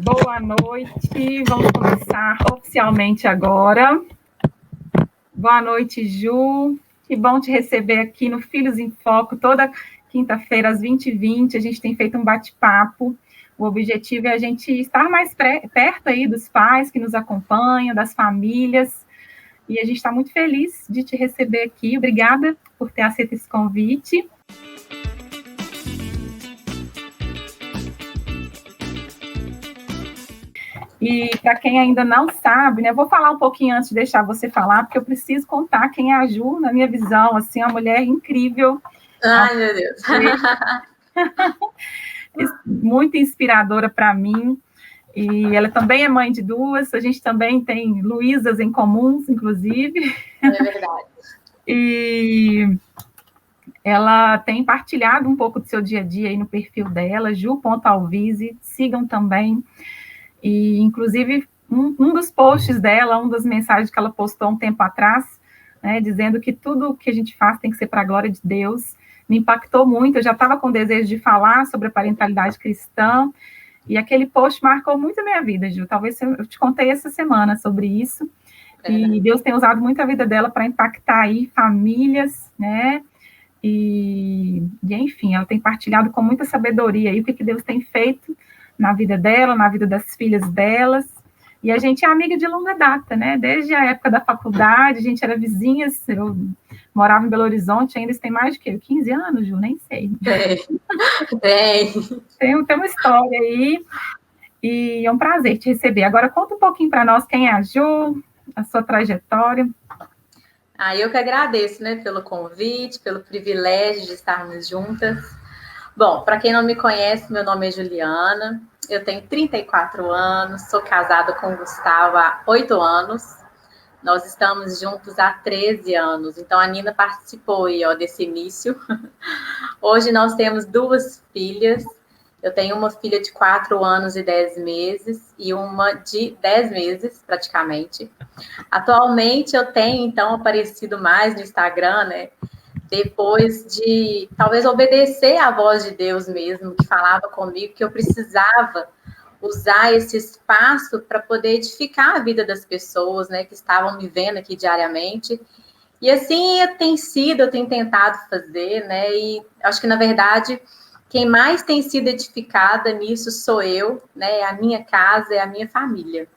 Boa noite, vamos começar oficialmente agora. Boa noite, Ju. Que bom te receber aqui no Filhos em Foco, toda quinta-feira às 20h20. A gente tem feito um bate-papo. O objetivo é a gente estar mais perto aí dos pais que nos acompanham, das famílias. E a gente está muito feliz de te receber aqui. Obrigada por ter aceito esse convite. E para quem ainda não sabe, né, eu vou falar um pouquinho antes de deixar você falar, porque eu preciso contar quem é a Ju, na minha visão, assim, uma mulher incrível. Ai, meu Deus. Muito inspiradora para mim. E ela também é mãe de duas, a gente também tem Luísas em comuns, inclusive. É verdade. E ela tem partilhado um pouco do seu dia a dia aí no perfil dela, ju.alvise, sigam também. E, inclusive, um dos posts dela, uma das mensagens que ela postou um tempo atrás, né, dizendo que tudo que a gente faz tem que ser para a glória de Deus, me impactou muito. Eu já estava com desejo de falar sobre a parentalidade cristã, e aquele post marcou muito a minha vida, Ju. Talvez eu te contei essa semana sobre isso. E Deus tem usado muito a vida dela para impactar aí famílias, né? E, enfim, ela tem partilhado com muita sabedoria aí o que Deus tem feito na vida dela, na vida das filhas delas. E a gente é amiga de longa data, né? Desde a época da faculdade, a gente era vizinhas, eu morava em Belo Horizonte, ainda tem mais de 15 anos, Ju? Nem sei. Tem uma história aí, e é um prazer te receber. Agora, conta um pouquinho para nós quem é a Ju, a sua trajetória. Eu que agradeço, né, pelo convite, pelo privilégio de estarmos juntas. Bom, para quem não me conhece, meu nome é Juliana, eu tenho 34 anos, sou casada com o Gustavo há 8 anos, nós estamos juntos há 13 anos, então a Nina participou aí, ó, desse início. Hoje nós temos 2 filhas, eu tenho uma filha de 4 anos e 10 meses e uma de 10 meses, praticamente. Atualmente eu tenho, então, aparecido mais no Instagram, né? Depois de, talvez, obedecer à voz de Deus mesmo, que falava comigo que eu precisava usar esse espaço para poder edificar a vida das pessoas, né? Que estavam me vendo aqui diariamente. E assim eu tenho tentado fazer, né? E acho que, na verdade, quem mais tem sido edificada nisso sou eu, né? É a minha casa, é a minha família.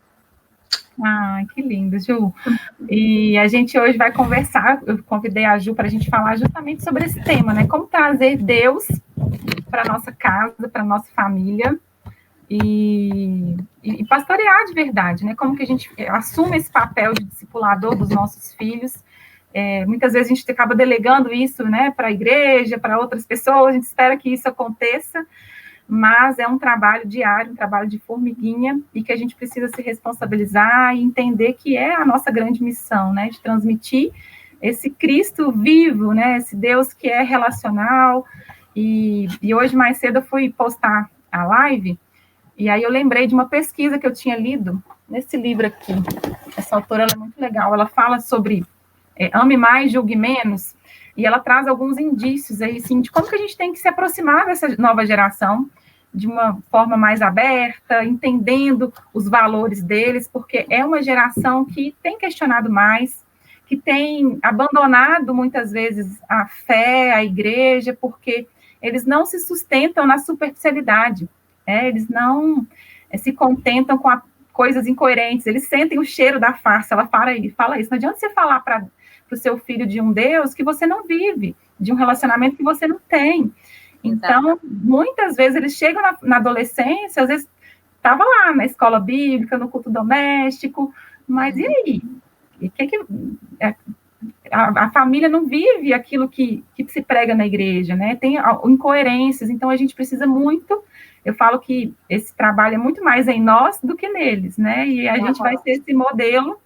Ah, que lindo, Ju. E a gente hoje vai conversar, eu convidei a Ju para a gente falar justamente sobre esse tema, né? Como trazer Deus para a nossa casa, para a nossa família e pastorear de verdade, né? Como que a gente assume esse papel de discipulador dos nossos filhos. Muitas vezes a gente acaba delegando isso, né, para a igreja, para outras pessoas, a gente espera que isso aconteça, mas é um trabalho diário, um trabalho de formiguinha, e que a gente precisa se responsabilizar e entender que é a nossa grande missão, né, de transmitir esse Cristo vivo, né, esse Deus que é relacional. E hoje mais cedo eu fui postar a live, e aí eu lembrei de uma pesquisa que eu tinha lido nesse livro aqui. Essa autora ela é muito legal, ela fala sobre ame mais, julgue menos, e ela traz alguns indícios aí, assim, de como que a gente tem que se aproximar dessa nova geração de uma forma mais aberta, entendendo os valores deles, porque é uma geração que tem questionado mais, que tem abandonado muitas vezes a fé, a igreja, porque eles não se sustentam na superficialidade, eles não se contentam com coisas incoerentes, eles sentem o cheiro da farsa. Ela fala isso, não adianta você falar para o seu filho de um Deus que você não vive, de um relacionamento que você não tem. Então, muitas vezes eles chegam na adolescência, às vezes estava lá na escola bíblica, no culto doméstico, mas e aí? A família não vive aquilo que se prega na igreja, né? Tem incoerências, então a gente precisa muito. Eu falo que esse trabalho é muito mais em nós do que neles, né? E a gente vai ser esse modelo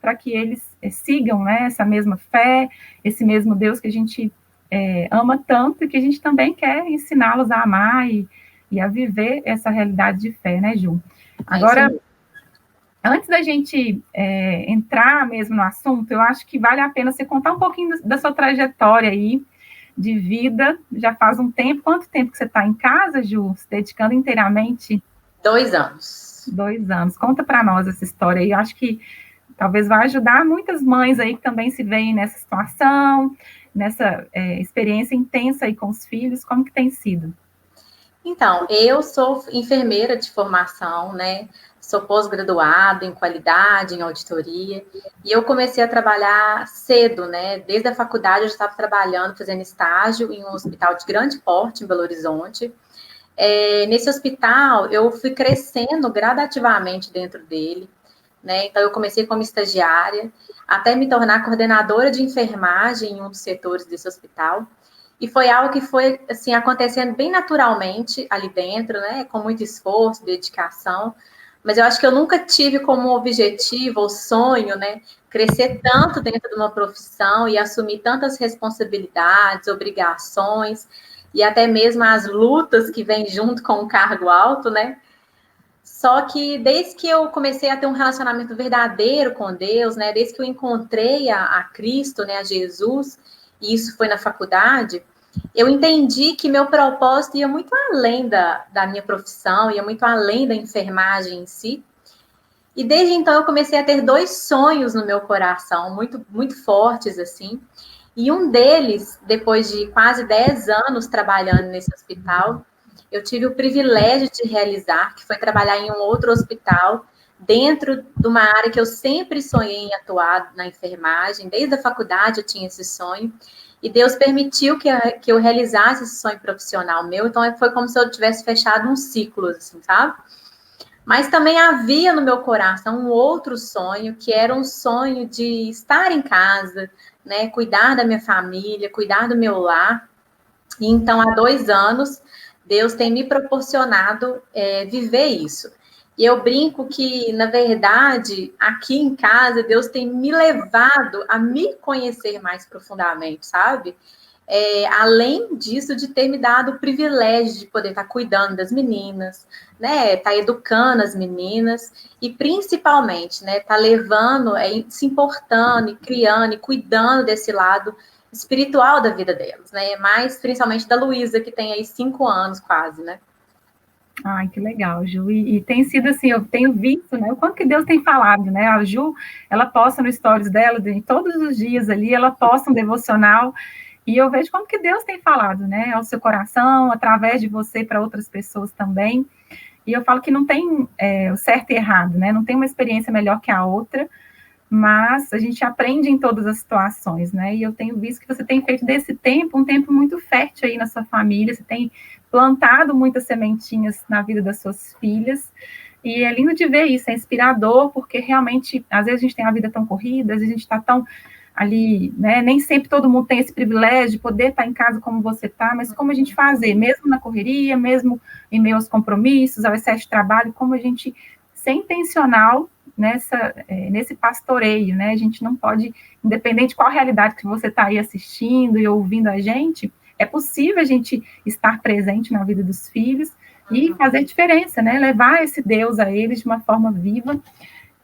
para que eles sigam, né, essa mesma fé, esse mesmo Deus que a gente ama tanto e que a gente também quer ensiná-los a amar e a viver essa realidade de fé, né, Ju? Agora, antes da gente entrar mesmo no assunto, eu acho que vale a pena você contar um pouquinho da sua trajetória aí de vida. Já faz um tempo. Quanto tempo que você está em casa, Ju, se dedicando inteiramente? 2 anos. 2 anos. Conta para nós essa história aí. Eu acho que talvez vai ajudar muitas mães aí que também se veem nessa situação, nessa experiência intensa aí com os filhos. Como que tem sido? Então, eu sou enfermeira de formação, né? Sou pós-graduada em qualidade, em auditoria, e eu comecei a trabalhar cedo, né? Desde a faculdade eu já estava trabalhando, fazendo estágio em um hospital de grande porte em Belo Horizonte. Nesse hospital, eu fui crescendo gradativamente dentro dele, né? Então, eu comecei como estagiária, até me tornar coordenadora de enfermagem em um dos setores desse hospital. E foi algo que foi, assim, acontecendo bem naturalmente ali dentro, né? Com muito esforço, dedicação. Mas eu acho que eu nunca tive como objetivo ou sonho, né? Crescer tanto dentro de uma profissão e assumir tantas responsabilidades, obrigações e até mesmo as lutas que vêm junto com um cargo alto, né? Só que desde que eu comecei a ter um relacionamento verdadeiro com Deus, né? Desde que eu encontrei a Cristo, né? A Jesus, e isso foi na faculdade, eu entendi que meu propósito ia muito além da minha profissão, ia muito além da enfermagem em si. E desde então eu comecei a ter 2 sonhos no meu coração, muito, muito fortes, assim. E um deles, depois de quase 10 anos trabalhando nesse hospital, eu tive o privilégio de realizar, que foi trabalhar em um outro hospital, dentro de uma área que eu sempre sonhei em atuar, na enfermagem. Desde a faculdade eu tinha esse sonho. E Deus permitiu que eu realizasse esse sonho profissional meu. Então, foi como se eu tivesse fechado um ciclo, assim, sabe? Mas também havia no meu coração um outro sonho, que era um sonho de estar em casa, né? Cuidar da minha família, cuidar do meu lar. E então, há 2 anos, Deus tem me proporcionado viver isso. E eu brinco que, na verdade, aqui em casa, Deus tem me levado a me conhecer mais profundamente, sabe? Além disso, de ter me dado o privilégio de poder estar cuidando das meninas, né? Estar educando as meninas e, principalmente, né? Estar levando, se importando, e criando e cuidando desse lado espiritual da vida delas, né? Mais principalmente da Luísa, que tem aí 5 anos quase, né? Ai, que legal, Ju. E tem sido assim, eu tenho visto, né, o quanto que Deus tem falado, né? A Ju, ela posta no stories dela, todos os dias ali, ela posta um devocional, e eu vejo como que Deus tem falado, né, ao seu coração, através de você para outras pessoas também. E eu falo que não tem o certo e errado, né? Não tem uma experiência melhor que a outra, mas a gente aprende em todas as situações, né? E eu tenho visto que você tem feito desse tempo um tempo muito fértil aí na sua família, você tem plantado muitas sementinhas na vida das suas filhas, e é lindo de ver isso, é inspirador, porque realmente, às vezes a gente tem a vida tão corrida, às vezes a gente está tão ali, né? Nem sempre todo mundo tem esse privilégio de poder estar em casa como você está, mas como a gente fazer, mesmo na correria, mesmo em meio aos compromissos, ao excesso de trabalho, como a gente ser intencional nesse pastoreio, né? A gente não pode, independente de qual realidade que você está aí assistindo e ouvindo a gente, é possível a gente estar presente na vida dos filhos e fazer diferença, né? Levar esse Deus a eles de uma forma viva.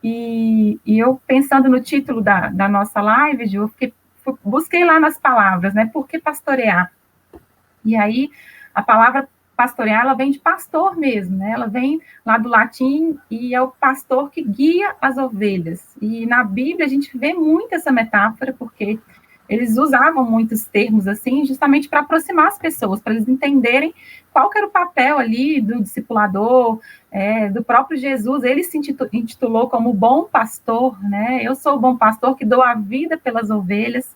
E eu, pensando no título da nossa live, Ju, busquei lá nas palavras, né? Por que pastorear? E aí, a palavra pastorear, ela vem de pastor mesmo, né? Ela vem lá do latim e é o pastor que guia as ovelhas. E na Bíblia a gente vê muito essa metáfora, porque eles usavam muitos termos assim, justamente para aproximar as pessoas, para eles entenderem qual que era o papel ali do discipulador, do próprio Jesus. Ele se intitulou como bom pastor, né? Eu sou o bom pastor que dou a vida pelas ovelhas.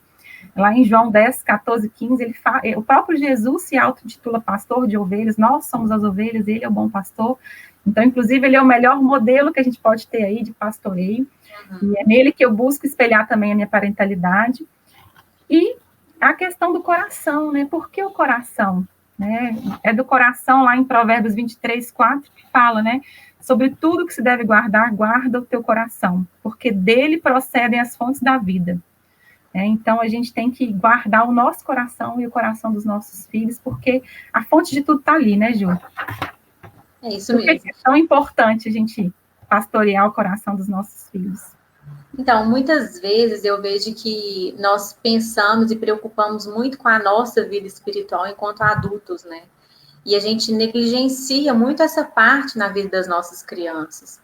Lá em João 10, 14, 15, o próprio Jesus se auto-intitula pastor de ovelhas, nós somos as ovelhas, ele é o bom pastor. Então, inclusive, ele é o melhor modelo que a gente pode ter aí de pastoreio, e é nele que eu busco espelhar também a minha parentalidade. E a questão do coração, né? Por que o coração? Né? É do coração, lá em Provérbios 23, 4, que fala, né? Sobre tudo que se deve guardar, guarda o teu coração, porque dele procedem as fontes da vida. Então, a gente tem que guardar o nosso coração e o coração dos nossos filhos, porque a fonte de tudo está ali, né, Ju? É isso mesmo. Por que é tão importante a gente pastorear o coração dos nossos filhos? Então, muitas vezes eu vejo que nós pensamos e preocupamos muito com a nossa vida espiritual enquanto adultos, né? E a gente negligencia muito essa parte na vida das nossas crianças.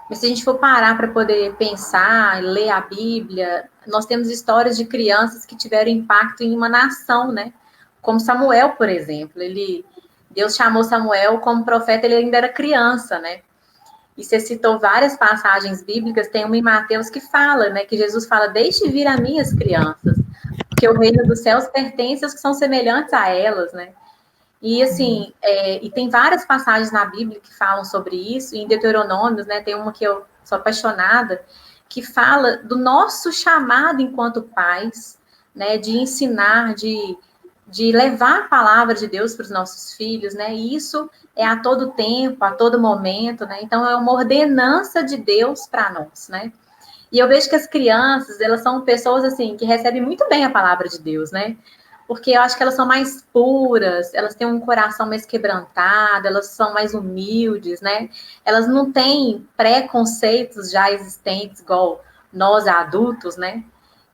Mas se a gente for parar para poder pensar, ler a Bíblia, nós temos histórias de crianças que tiveram impacto em uma nação, né? Como Samuel, por exemplo. Deus chamou Samuel como profeta, ele ainda era criança, né? E você citou várias passagens bíblicas, tem uma em Mateus que fala, né? Que Jesus fala, deixe vir a mim as crianças, porque o reino dos céus pertence aos que são semelhantes a elas, né? E assim, e tem várias passagens na Bíblia que falam sobre isso, e em Deuteronômios, né, tem uma que eu sou apaixonada, que fala do nosso chamado enquanto pais, né, de ensinar, de levar a palavra de Deus para os nossos filhos, né, e isso é a todo tempo, a todo momento, né, então é uma ordenança de Deus para nós, né. E eu vejo que as crianças, elas são pessoas, assim, que recebem muito bem a palavra de Deus, né, porque eu acho que elas são mais puras, elas têm um coração mais quebrantado, elas são mais humildes, né? Elas não têm preconceitos já existentes, igual nós adultos, né?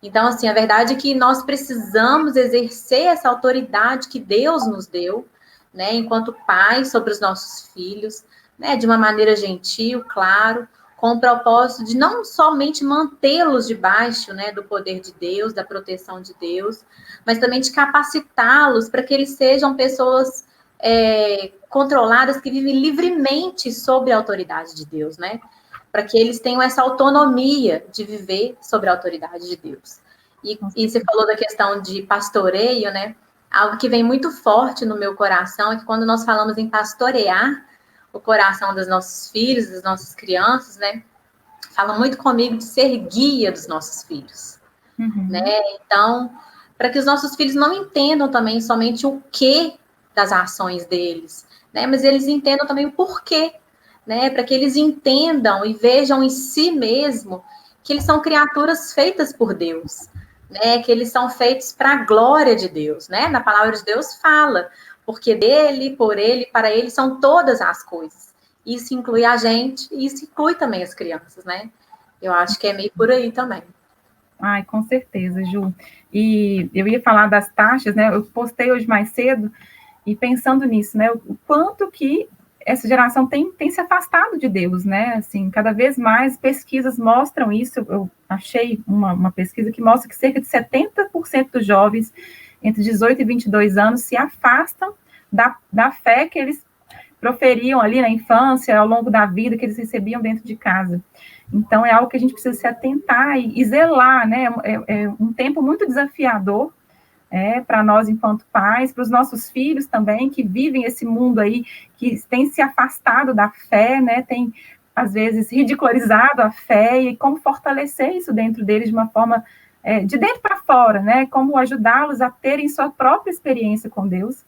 Então, assim, a verdade é que nós precisamos exercer essa autoridade que Deus nos deu, né, enquanto pais sobre os nossos filhos, né, de uma maneira gentil, claro, com o propósito de não somente mantê-los debaixo, né, do poder de Deus, da proteção de Deus, mas também de capacitá-los para que eles sejam pessoas controladas, que vivem livremente sob a autoridade de Deus, né? Para que eles tenham essa autonomia de viver sobre a autoridade de Deus. E você falou da questão de pastoreio, né? Algo que vem muito forte no meu coração é que quando nós falamos em pastorear o coração dos nossos filhos, das nossas crianças, né? Fala muito comigo de ser guia dos nossos filhos, né? Então, para que os nossos filhos não entendam também somente o que das ações deles, né? Mas eles entendam também o porquê, né? Para que eles entendam e vejam em si mesmo que eles são criaturas feitas por Deus, né? Que eles são feitos para a glória de Deus, né? Na palavra de Deus fala, porque dele, por ele, para ele são todas as coisas. Isso inclui a gente e isso inclui também as crianças, né? Eu acho que é meio por aí também. Ai, com certeza, Ju. E eu ia falar das taxas, né? Eu postei hoje mais cedo e pensando nisso, né? O quanto que essa geração tem se afastado de Deus, né? Assim, cada vez mais pesquisas mostram isso. Eu achei uma pesquisa que mostra que cerca de 70% dos jovens entre 18 e 22 anos se afastam da fé que eles proferiam ali na infância, ao longo da vida, que eles recebiam dentro de casa. Então, é algo que a gente precisa se atentar e zelar, né? É um tempo muito desafiador para nós, enquanto pais, para os nossos filhos também, que vivem esse mundo aí, que tem se afastado da fé, né? Tem, às vezes, ridicularizado a fé, e como fortalecer isso dentro deles de uma forma, de dentro para fora, né? Como ajudá-los a terem sua própria experiência com Deus,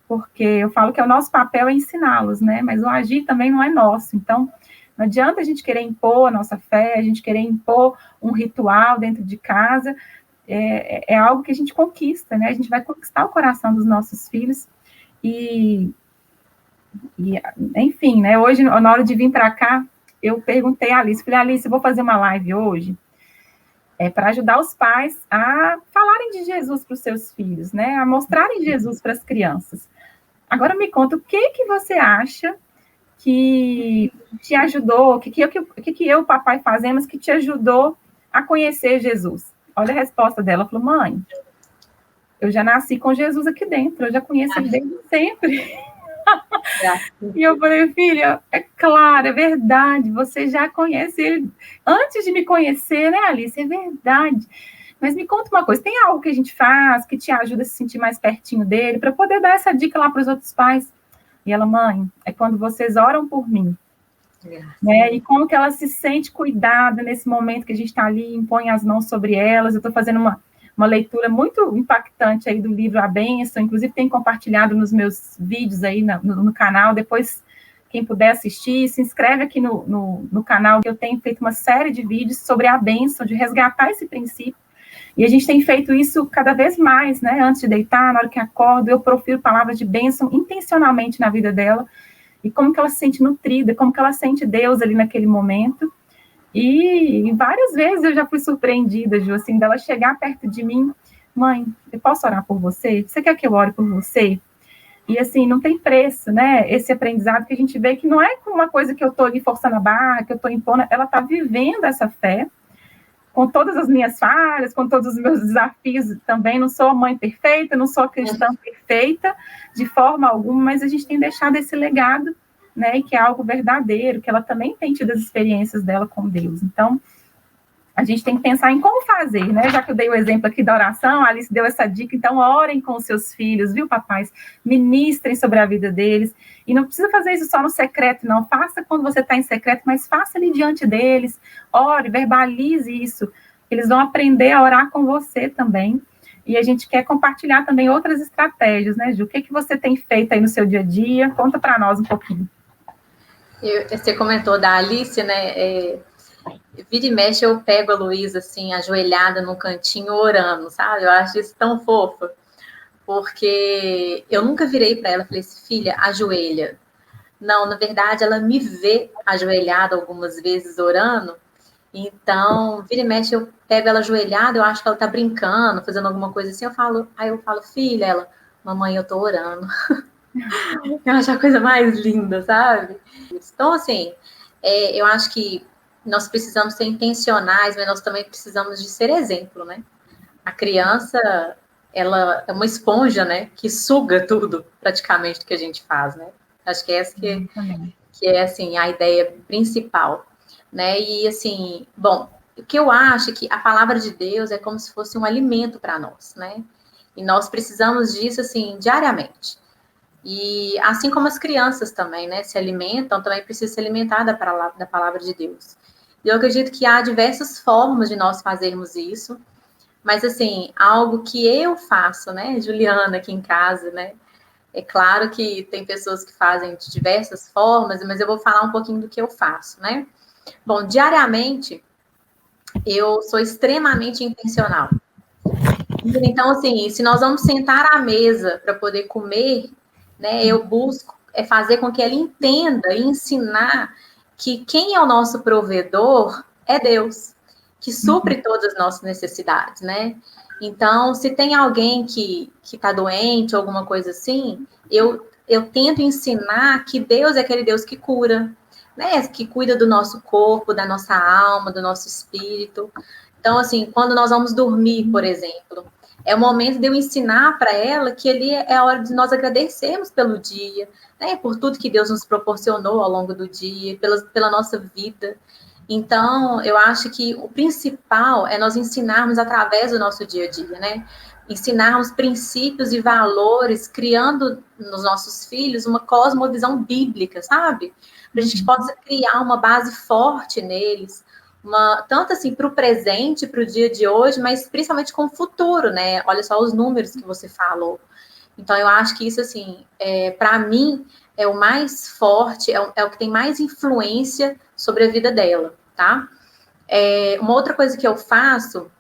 porque eu falo que o nosso papel é ensiná-los, né? Mas o agir também não é nosso. Então, não adianta a gente querer impor a nossa fé, a gente querer impor um ritual dentro de casa. É algo que a gente conquista, né? A gente vai conquistar o coração dos nossos filhos. E enfim, né? Hoje, na hora de vir para cá, eu perguntei a Alice, falei, Alice, eu vou fazer uma live hoje para ajudar os pais a falarem de Jesus para os seus filhos, né? A mostrarem Jesus para as crianças. Agora me conta, o que você acha que te ajudou, o que eu, papai, fazemos que te ajudou a conhecer Jesus? Olha a resposta dela, falou, mãe, eu já nasci com Jesus aqui dentro, eu já conheço ele desde sempre. E eu falei, filha, é claro, é verdade, você já conhece ele antes de me conhecer, né, Alice? É verdade. Mas me conta uma coisa, tem algo que a gente faz que te ajuda a se sentir mais pertinho dele, para poder dar essa dica lá para os outros pais? E ela, mãe, é quando vocês oram por mim. Né? E como que ela se sente cuidada nesse momento que a gente está ali, impõe as mãos sobre elas. Eu estou fazendo uma leitura muito impactante aí do livro A Bênção, inclusive tem compartilhado nos meus vídeos aí no canal, depois quem puder assistir, se inscreve aqui no canal, que eu tenho feito uma série de vídeos sobre a bênção, de resgatar esse princípio, e a gente tem feito isso cada vez mais, né, antes de deitar, na hora que acordo, eu profiro palavras de bênção intencionalmente na vida dela, e como que ela se sente nutrida, como que ela sente Deus ali naquele momento. E várias vezes eu já fui surpreendida, Ju, assim, dela chegar perto de mim, mãe, eu posso orar por você? Você quer que eu ore por você? E assim, não tem preço, né? Esse aprendizado que a gente vê que não é uma coisa que eu estou ali forçando a barra, que eu estou impondo, ela está vivendo essa fé, com todas as minhas falhas, com todos os meus desafios também. Não sou a mãe perfeita, não sou a cristã perfeita, de forma alguma, mas a gente tem deixado esse legado, né? Que é algo verdadeiro, que ela também tem tido as experiências dela com Deus. Então, a gente tem que pensar em como fazer, né? Já que eu dei o exemplo aqui da oração, a Alice deu essa dica, então orem com os seus filhos, viu, papais? Ministrem sobre a vida deles. E não precisa fazer isso só no secreto, não. Faça quando você está em secreto, mas faça ali diante deles. Ore, verbalize isso. Eles vão aprender a orar com você também. E a gente quer compartilhar também outras estratégias, né, Ju? O que você tem feito aí no seu dia a dia? Conta para nós um pouquinho. Você comentou da Alice, né? Vira e mexe, eu pego a Luísa, assim, ajoelhada no cantinho, orando, sabe? Eu acho isso tão fofa, porque eu nunca virei para ela e falei assim, filha, ajoelha. Não, na verdade, ela me vê ajoelhada algumas vezes orando, então, vira e mexe, eu pego ela ajoelhada, eu acho que ela tá brincando, fazendo alguma coisa assim, aí eu falo, filha, ela, mamãe, eu tô orando. Eu acho a coisa mais linda, sabe? Então, assim, eu acho que nós precisamos ser intencionais, mas nós também precisamos de ser exemplo, né? A criança, ela é uma esponja, né? Que suga tudo, praticamente, do que a gente faz, né? Acho que é essa que é, assim, a ideia principal, né? E, assim, bom, o que eu acho é que a palavra de Deus é como se fosse um alimento para nós, né? E nós precisamos disso, assim, diariamente. E assim como as crianças também, né, se alimentam, também precisa se alimentar da palavra de Deus. E eu acredito que há diversas formas de nós fazermos isso, mas assim, algo que eu faço, né, Juliana, aqui em casa, né, é claro que tem pessoas que fazem de diversas formas, mas eu vou falar um pouquinho do que eu faço, né. Bom, diariamente, eu sou extremamente intencional. Então, assim, se nós vamos sentar à mesa para poder comer, né, eu busco fazer com que ela entenda e ensinar que quem é o nosso provedor é Deus, que supre todas as nossas necessidades, né? Então, se tem alguém que está doente ou alguma coisa assim, eu tento ensinar que Deus é aquele Deus que cura, né? Que cuida do nosso corpo, da nossa alma, do nosso espírito. Então, assim, quando nós vamos dormir, por exemplo, é o momento de eu ensinar para ela que ali é a hora de nós agradecermos pelo dia, né? Por tudo que Deus nos proporcionou ao longo do dia, pela nossa vida. Então, eu acho que o principal é nós ensinarmos através do nosso dia a dia, né? Ensinarmos princípios e valores, criando nos nossos filhos uma cosmovisão bíblica, sabe? Para a gente possa criar uma base forte neles, tanto assim para o presente, para o dia de hoje, mas principalmente com o futuro, né? Olha só os números que você falou. Então, eu acho que isso, assim, para mim, é o mais forte, é o que tem mais influência sobre a vida dela, tá? Uma outra coisa que eu faço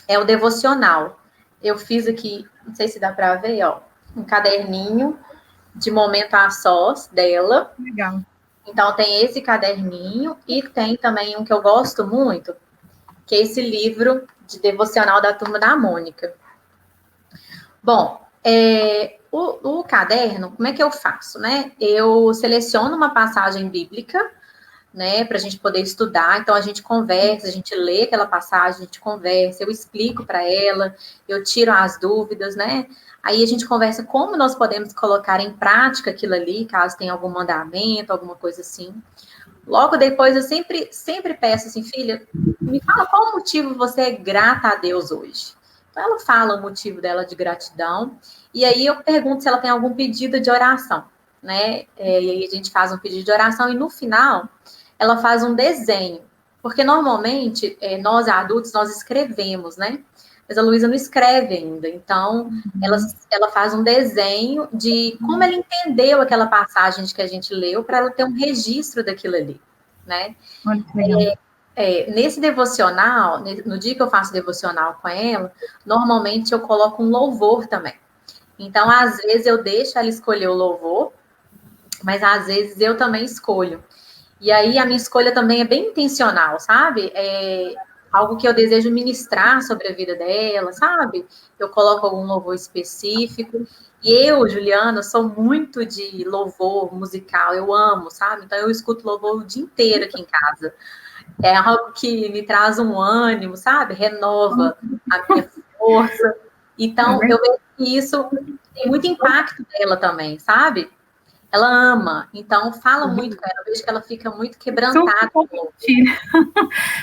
é o devocional. Eu fiz aqui, não sei se dá para ver, ó, um caderninho de momento a sós dela. Legal. Então, tem esse caderninho e tem também um que eu gosto muito, que é esse livro de devocional da Turma da Mônica. Bom, o caderno, como é que eu faço, né? Eu seleciono uma passagem bíblica, né, para a gente poder estudar. Então, a gente conversa, a gente lê aquela passagem, a gente conversa, eu explico para ela, eu tiro as dúvidas, né? Aí a gente conversa como nós podemos colocar em prática aquilo ali, caso tenha algum mandamento, alguma coisa assim. Logo depois, eu sempre peço assim, filha, me fala qual o motivo você é grata a Deus hoje. Então, ela fala o motivo dela de gratidão, e aí eu pergunto se ela tem algum pedido de oração, né? E aí a gente faz um pedido de oração, e no final, ela faz um desenho, porque normalmente, nós adultos, nós escrevemos, né? Mas a Luísa não escreve ainda, então ela faz um desenho de como ela entendeu aquela passagem que a gente leu, para ela ter um registro daquilo ali, né? Olha que legal. Nesse devocional, no dia que eu faço devocional com ela, normalmente eu coloco um louvor também. Então, às vezes eu deixo ela escolher o louvor, mas às vezes eu também escolho. E aí a minha escolha também é bem intencional, sabe? É algo que eu desejo ministrar sobre a vida dela, sabe? Eu coloco algum louvor específico. E eu, Juliana, sou muito de louvor musical, eu amo, sabe? Então eu escuto louvor o dia inteiro aqui em casa. É algo que me traz um ânimo, sabe? Renova a minha força. Então, eu vejo que isso tem muito impacto nela também, sabe? Ela ama, então fala muito com ela. Eu vejo que ela fica muito quebrantada.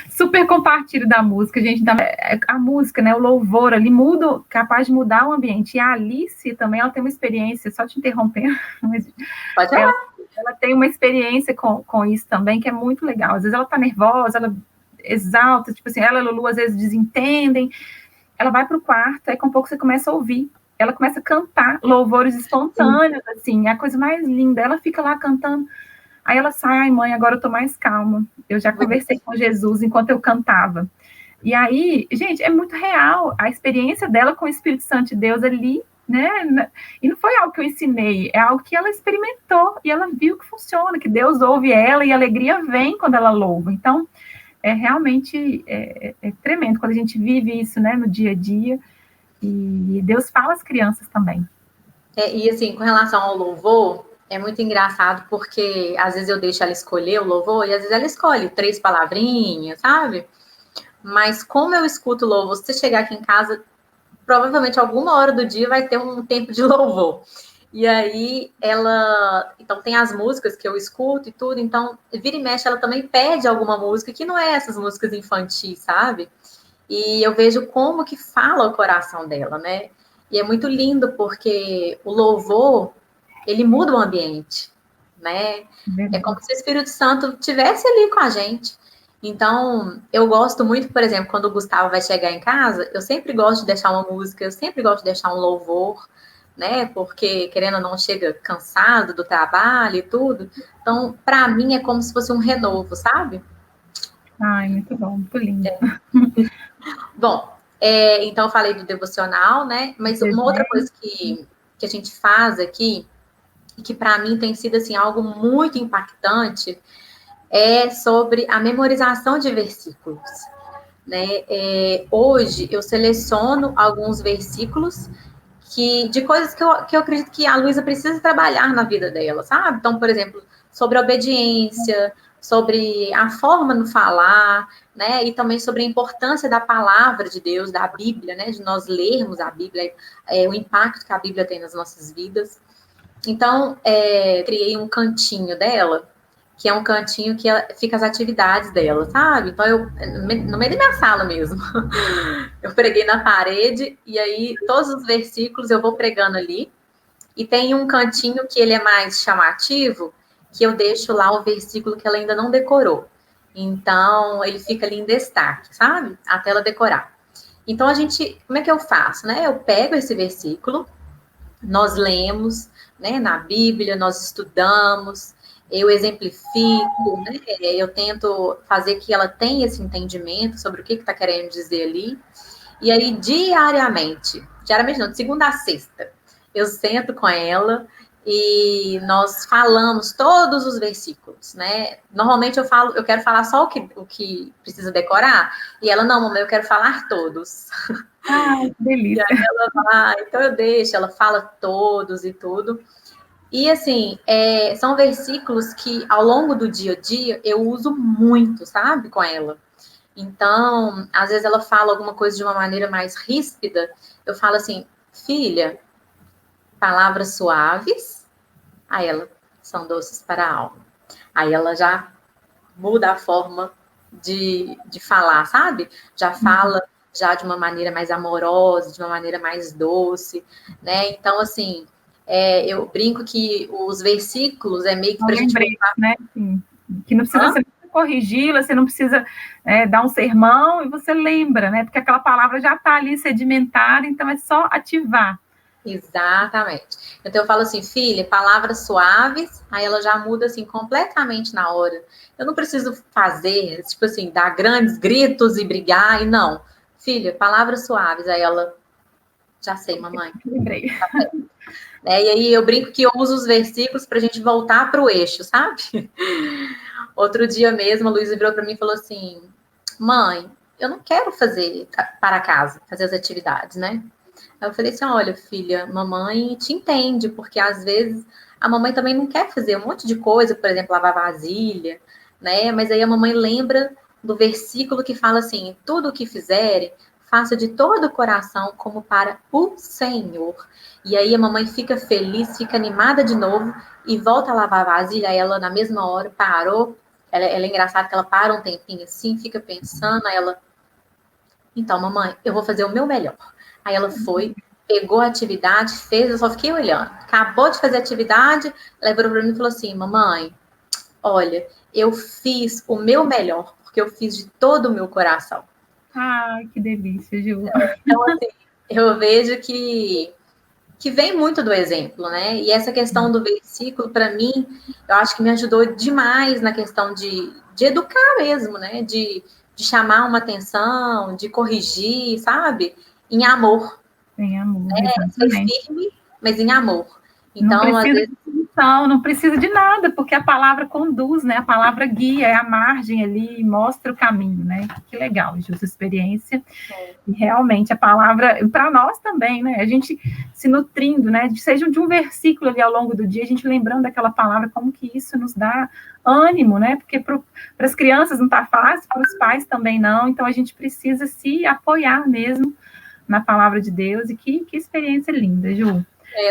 Super compartilho da música, gente. A música, né? O louvor ali muda, capaz de mudar o ambiente. E a Alice também, ela tem uma experiência, só te interrompendo, mas Pode falar. Ela tem uma experiência com isso também, que é muito legal. Às vezes ela tá nervosa, ela exalta, tipo assim, ela e a Lulu às vezes desentendem. Ela vai pro quarto, aí com pouco você começa a ouvir. Ela começa a cantar louvores espontâneos, assim, é a coisa mais linda. Ela fica lá cantando. Aí ela sai, ai mãe, agora eu tô mais calma. Eu já conversei com Jesus enquanto eu cantava. E aí, gente, é muito real a experiência dela com o Espírito Santo de Deus ali, né? E não foi algo que eu ensinei, é algo que ela experimentou e ela viu que funciona, que Deus ouve ela e a alegria vem quando ela louva. Então, é realmente tremendo quando a gente vive isso, né, no dia a dia. E Deus fala às crianças também. E assim, com relação ao louvor, é muito engraçado porque às vezes eu deixo ela escolher o louvor e às vezes ela escolhe 3 palavrinhas, sabe? Mas como eu escuto louvor, se você chegar aqui em casa, provavelmente alguma hora do dia vai ter um tempo de louvor. E aí ela, então tem as músicas que eu escuto e tudo, então vira e mexe ela também pede alguma música que não é essas músicas infantis, sabe? E eu vejo como que fala o coração dela, né? E é muito lindo porque o louvor, ele muda o ambiente, né? É como se o Espírito Santo estivesse ali com a gente. Então, eu gosto muito, por exemplo, quando o Gustavo vai chegar em casa, eu sempre gosto de deixar uma música, eu sempre gosto de deixar um louvor, né? Porque, querendo ou não, chega cansado do trabalho e tudo. Então, para mim, é como se fosse um renovo, sabe? Ai, muito bom, muito lindo. Bom, então eu falei do devocional, né? Mas uma outra coisa que a gente faz aqui, e que para mim tem sido assim, algo muito impactante, é sobre a memorização de versículos. Né? Hoje eu seleciono alguns versículos de coisas que eu acredito que a Luísa precisa trabalhar na vida dela, sabe? Então, por exemplo, sobre a obediência, sobre a forma no falar, né? E também sobre a importância da palavra de Deus, da Bíblia, né? De nós lermos a Bíblia, o impacto que a Bíblia tem nas nossas vidas. Então, criei um cantinho dela, que é um cantinho que fica as atividades dela, sabe? Então, no meio da minha sala mesmo, eu preguei na parede, e aí todos os versículos eu vou pregando ali, e tem um cantinho que ele é mais chamativo, que eu deixo lá o versículo que ela ainda não decorou. Então, ele fica ali em destaque, sabe? Até ela decorar. Então, como é que eu faço, né? Eu pego esse versículo, nós lemos, né, na Bíblia, nós estudamos, eu exemplifico, né, eu tento fazer que ela tenha esse entendimento sobre o que está querendo dizer ali, e aí diariamente não, de segunda a sexta, eu sento com ela e nós falamos todos os versículos, né? Normalmente eu quero falar só o que precisa decorar, e ela, não, mamãe, eu quero falar todos. Ai, que delícia. E aí ela vai, então eu deixo, ela fala todos e tudo. E assim, são versículos que ao longo do dia a dia eu uso muito, sabe, com ela. Então, às vezes ela fala alguma coisa de uma maneira mais ríspida, eu falo assim, filha, palavras suaves, aí ela, são doces para a alma. Aí ela já muda a forma de falar, sabe? Já fala já de uma maneira mais amorosa, de uma maneira mais doce, né? Então, assim, eu brinco que os versículos é meio que para a gente voltar... né? Sim. Que não precisa ser corrigi-la, você não precisa dar um sermão, e você lembra, né? Porque aquela palavra já está ali sedimentada, então é só ativar. Exatamente. Então eu falo assim, filha, palavras suaves, aí ela já muda assim completamente na hora. Eu não preciso fazer, tipo assim, dar grandes gritos e brigar, e não. Filha, palavras suaves, aí ela, já sei, mamãe. Lembrei. E aí eu brinco que eu uso os versículos para a gente voltar para o eixo, sabe? Outro dia mesmo, a Luísa virou para mim e falou assim, mãe, eu não quero fazer para casa, fazer as atividades, né? Aí eu falei assim, olha, filha, mamãe te entende, porque às vezes a mamãe também não quer fazer um monte de coisa, por exemplo, lavar vasilha, né? Mas aí a mamãe lembra do versículo que fala assim, tudo o que fizerem, faça de todo o coração como para o Senhor. E aí a mamãe fica feliz, fica animada de novo e volta a lavar a vasilha. Aí ela, na mesma hora, parou. Ela é engraçada que ela para um tempinho assim, fica pensando, aí ela, então, mamãe, eu vou fazer o meu melhor. Aí ela foi, pegou a atividade, fez, eu só fiquei olhando. Acabou de fazer a atividade, ela virou para mim e falou assim, mamãe, olha, eu fiz o meu melhor, porque eu fiz de todo o meu coração. Ai, que delícia, Ju. Então, assim, eu vejo que vem muito do exemplo, né? E essa questão do versículo, para mim, eu acho que me ajudou demais na questão de educar mesmo, né? De chamar uma atenção, de corrigir, sabe? Em amor. Em amor, Ser exatamente. firme, mas em amor. Não Então, às precisa vezes, de solução, não precisa de nada, porque a palavra conduz, né? A palavra guia, é a margem ali, mostra o caminho, né? Que legal, Ju, sua experiência. E realmente a palavra, para nós também, né? A gente se nutrindo, né? Seja de um versículo ali ao longo do dia, a gente lembrando daquela palavra, como que isso nos dá ânimo, né? Porque para as crianças não está fácil, para os pais também não. Então a gente precisa se apoiar mesmo na palavra de Deus. E que experiência linda, Ju.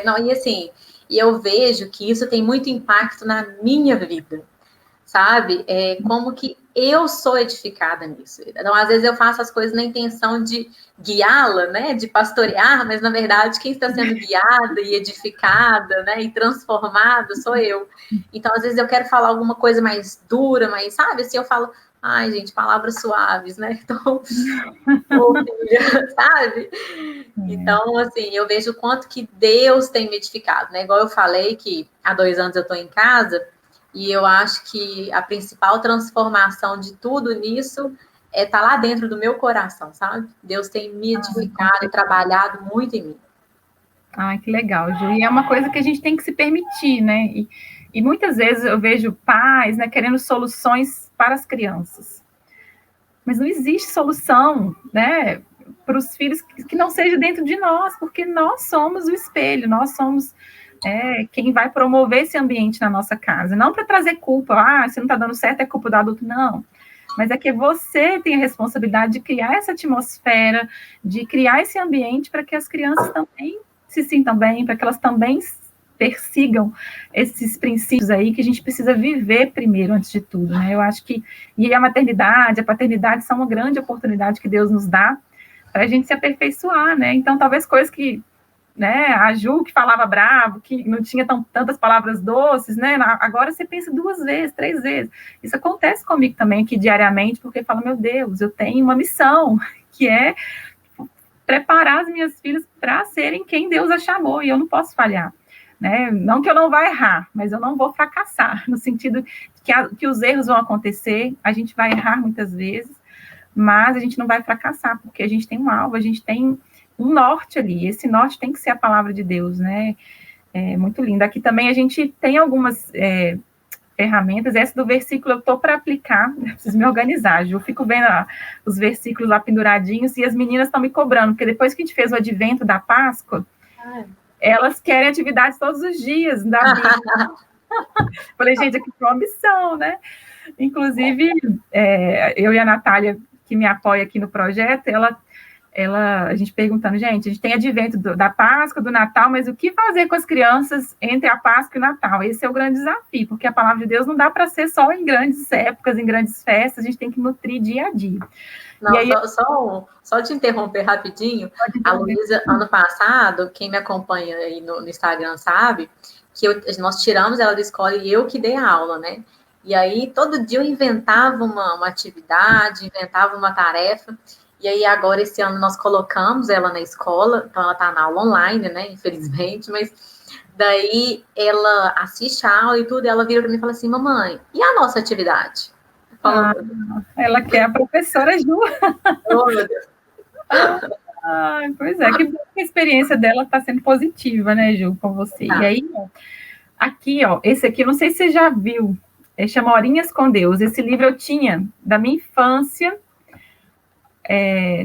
não, e assim, e eu vejo que isso tem muito impacto na minha vida, sabe? Como que eu sou edificada nisso. Então, às vezes eu faço as coisas na intenção de guiá-la, né? De pastorear, mas na verdade quem está sendo guiada e edificada, né? E transformada sou eu. Então, às vezes eu quero falar alguma coisa mais dura, mas sabe? Assim, eu falo, ai, gente, palavras suaves, né? Então, filha, sabe? Então, assim, eu vejo o quanto que Deus tem me edificado, né? Igual eu falei que há 2 anos eu estou em casa, e eu acho que a principal transformação de tudo nisso é estar lá dentro do meu coração, sabe? Deus tem me edificado e trabalhado muito em mim. Ai, que legal, Ju. E é uma coisa que a gente tem que se permitir, né? E muitas vezes eu vejo pais, né, querendo soluções para as crianças. Mas não existe solução, né, para os filhos que não seja dentro de nós, porque nós somos o espelho, nós somos quem vai promover esse ambiente na nossa casa. Não para trazer culpa, se não está dando certo é culpa do adulto, não. Mas é que você tem a responsabilidade de criar essa atmosfera, de criar esse ambiente para que as crianças também se sintam bem, para que elas também persigam esses princípios aí que a gente precisa viver primeiro, antes de tudo, né? Eu acho que e a maternidade, a paternidade são uma grande oportunidade que Deus nos dá para a gente se aperfeiçoar, né? Então, talvez coisas que, né, a Ju que falava bravo, que não tinha tantas palavras doces, né? Agora você pensa 2 vezes, 3 vezes. Isso acontece comigo também aqui diariamente, porque eu falo, meu Deus, eu tenho uma missão, que é preparar as minhas filhas para serem quem Deus a chamou, e eu não posso falhar. Né? Não que eu não vá errar, mas eu não vou fracassar, no sentido que os erros vão acontecer, a gente vai errar muitas vezes, mas a gente não vai fracassar, porque a gente tem um alvo, a gente tem um norte ali, esse norte tem que ser a palavra de Deus, né? É muito lindo. Aqui também a gente tem algumas ferramentas, essa do versículo eu estou para aplicar, preciso me organizar, eu fico vendo os versículos lá penduradinhos, e as meninas estão me cobrando, porque depois que a gente fez o advento da Páscoa, elas querem atividades todos os dias da Bíblia. Falei, gente, aqui foi uma missão, né? Inclusive, eu e a Natália, que me apoia aqui no projeto, a gente perguntando, gente, a gente tem advento da Páscoa, do Natal, mas o que fazer com as crianças entre a Páscoa e o Natal? Esse é o grande desafio, porque a palavra de Deus não dá para ser só em grandes épocas, em grandes festas, a gente tem que nutrir dia a dia. Não, aí, só te interromper rapidinho. A Luísa, ano passado, quem me acompanha aí no Instagram sabe, que nós tiramos ela da escola e eu que dei a aula, né? E aí, todo dia eu inventava uma atividade, inventava uma tarefa. E aí, agora, esse ano, nós colocamos ela na escola, então ela está na aula online, né? Infelizmente, mas daí ela assiste a aula e tudo, e ela vira para mim e fala assim, mamãe, e a nossa atividade? Ela quer a professora Ju. Oh, meu Deus. Pois é, que bom que a experiência dela está sendo positiva, né, Ju, com você. E aí, aqui, esse aqui, eu não sei se você já viu, chama Horinhas com Deus. Esse livro eu tinha da minha infância,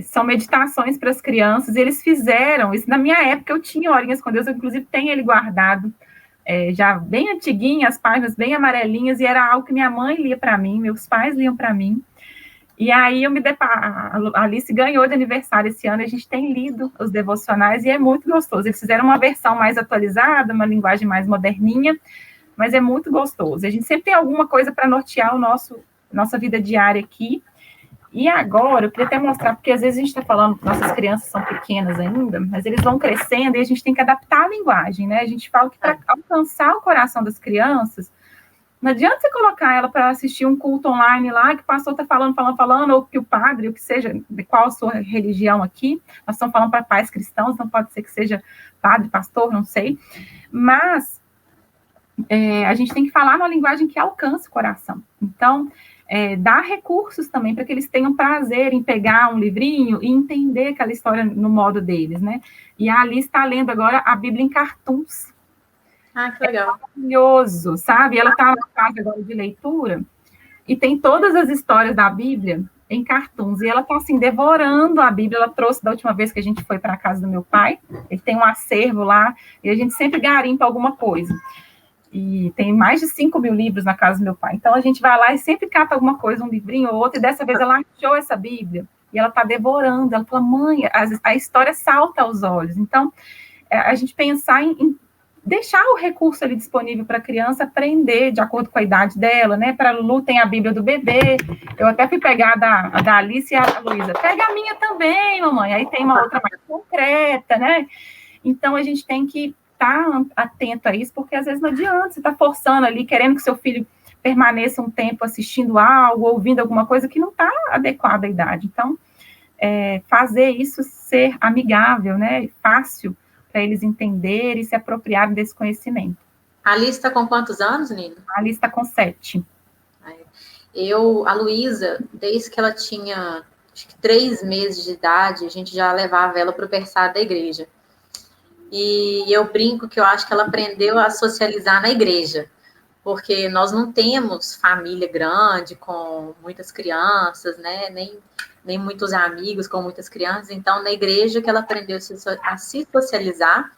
são meditações para as crianças, e eles fizeram, isso na minha época eu tinha Horinhas com Deus, eu inclusive tenho ele guardado, já bem antiguinho, as páginas bem amarelinhas, e era algo que minha mãe lia para mim, meus pais liam para mim, e aí eu me deparo, a Alice ganhou de aniversário esse ano, e a gente tem lido os devocionais, e é muito gostoso, eles fizeram uma versão mais atualizada, uma linguagem mais moderninha, mas é muito gostoso, a gente sempre tem alguma coisa para nortear nossa vida diária aqui. E agora, eu queria até mostrar, porque às vezes a gente está falando que nossas crianças são pequenas ainda, mas eles vão crescendo e a gente tem que adaptar a linguagem, né? A gente fala que para alcançar o coração das crianças, não adianta você colocar ela para assistir um culto online lá, que o pastor está falando, ou que o padre, ou que seja, de qual a sua religião aqui, nós estamos falando para pais cristãos, não pode ser que seja padre, pastor, não sei, mas a gente tem que falar numa linguagem que alcance o coração. Então, dar recursos também para que eles tenham prazer em pegar um livrinho e entender aquela história no modo deles, né? E a Alice está lendo agora a Bíblia em cartoons. Ah, que legal. É maravilhoso, sabe? Ela está na fase agora de leitura e tem todas as histórias da Bíblia em cartoons. E ela está, assim, devorando a Bíblia. Ela trouxe da última vez que a gente foi para a casa do meu pai. Ele tem um acervo lá e a gente sempre garimpa alguma coisa. E tem mais de 5.000 livros na casa do meu pai. Então, a gente vai lá e sempre cata alguma coisa, um livrinho ou outro, e dessa vez ela achou essa Bíblia, e ela está devorando. Ela fala, mãe, a história salta aos olhos. Então, a gente pensar em deixar o recurso ali disponível para a criança aprender de acordo com a idade dela, né? Para a Lulu tem a Bíblia do bebê. Eu até fui pegar a da Alice e a Luísa. Pega a minha também, mamãe. Aí tem uma outra mais concreta, né? Então, a gente tem que estar atento a isso, porque às vezes não adianta, você está forçando ali, querendo que seu filho permaneça um tempo assistindo algo, ouvindo alguma coisa que não está adequada à idade. Então, fazer isso ser amigável, né, fácil para eles entenderem e se apropriarem desse conhecimento. A Alice está com quantos anos, Nina? A Alice está com 7. A Luísa, desde que ela tinha, acho que 3 meses de idade, a gente já levava ela para o berçário da igreja. E eu brinco que eu acho que ela aprendeu a socializar na igreja, porque nós não temos família grande com muitas crianças, né? Nem muitos amigos com muitas crianças. Então, na igreja que ela aprendeu a se socializar,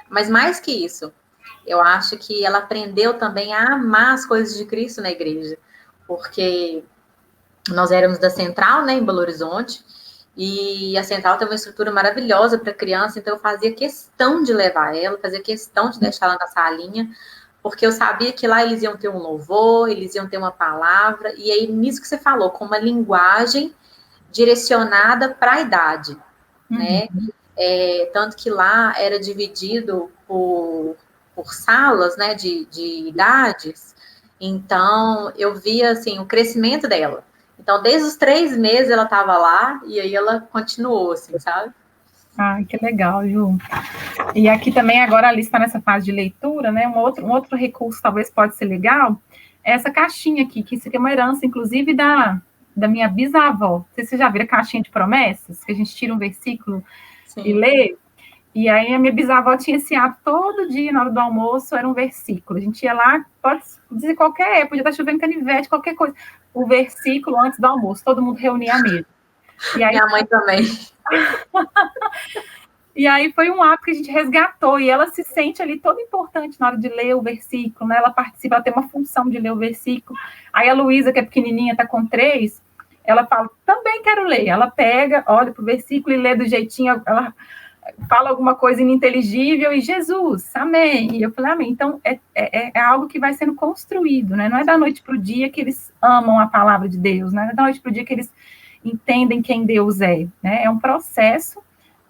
mas mais que isso, eu acho que ela aprendeu também a amar as coisas de Cristo na igreja, porque nós éramos da Central, né, em Belo Horizonte, e a Central tem uma estrutura maravilhosa para criança, então eu fazia questão de levar ela, fazia questão de deixar ela na salinha, porque eu sabia que lá eles iam ter um louvor, eles iam ter uma palavra, e aí nisso que você falou, com uma linguagem direcionada para a idade, né? Tanto que lá era dividido por salas, né, de idades, então eu via, assim, o crescimento dela. Então, desde os 3 meses ela estava lá, e aí ela continuou, assim, sabe? Ah, que legal, Ju. E aqui também, agora a Alice está nessa fase de leitura, né? Um outro recurso talvez pode ser legal, é essa caixinha aqui, que isso aqui é uma herança, inclusive, da minha bisavó. Não sei se você já viu a caixinha de promessas, que a gente tira um versículo e lê. E aí a minha bisavó tinha esse hábito, todo dia, na hora do almoço, era um versículo. A gente ia lá, pode dizer qualquer época, podia estar chovendo canivete, qualquer coisa. O versículo antes do almoço, todo mundo reunia a mesa. E aí, minha mãe também. E aí foi um hábito que a gente resgatou, e ela se sente ali toda importante na hora de ler o versículo, né? Ela participa, ela tem uma função de ler o versículo. Aí a Luísa, que é pequenininha, está com 3, ela fala, também quero ler. Ela pega, olha para o versículo e lê do jeitinho, ela fala alguma coisa ininteligível e Jesus, amém. E eu falei, amém. Então, é algo que vai sendo construído, né? Não é da noite para o dia que eles amam a palavra de Deus, né? Não é da noite para o dia que eles entendem quem Deus é, né? É um processo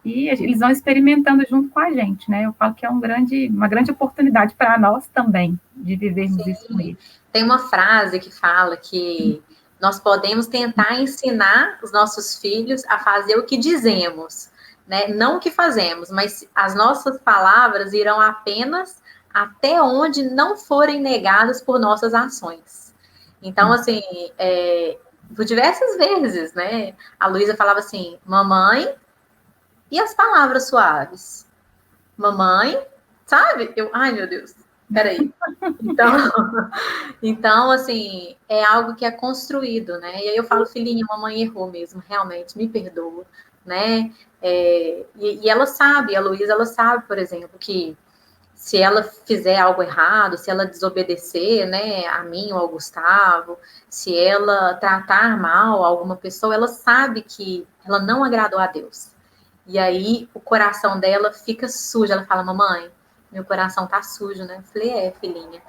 e eles vão experimentando junto com a gente, né? Eu falo que é uma grande oportunidade para nós também, de vivermos isso com eles. Tem uma frase que fala que nós podemos tentar ensinar os nossos filhos a fazer o que dizemos, né? Não o que fazemos, mas as nossas palavras irão apenas até onde não forem negadas por nossas ações. Então, assim, por diversas vezes, né? A Luísa falava assim, mamãe, e as palavras suaves? Mamãe, sabe? Ai, meu Deus. Peraí. Então, então, assim, é algo que é construído, né? E aí eu falo, filhinha, mamãe errou mesmo, realmente, me perdoa, né? E ela sabe, a Luísa, ela sabe, por exemplo, que se ela fizer algo errado, se ela desobedecer, né, a mim ou ao Gustavo, se ela tratar mal alguma pessoa, ela sabe que ela não agradou a Deus. E aí o coração dela fica sujo. Ela fala, mamãe, meu coração tá sujo, né? Eu falei, filhinha,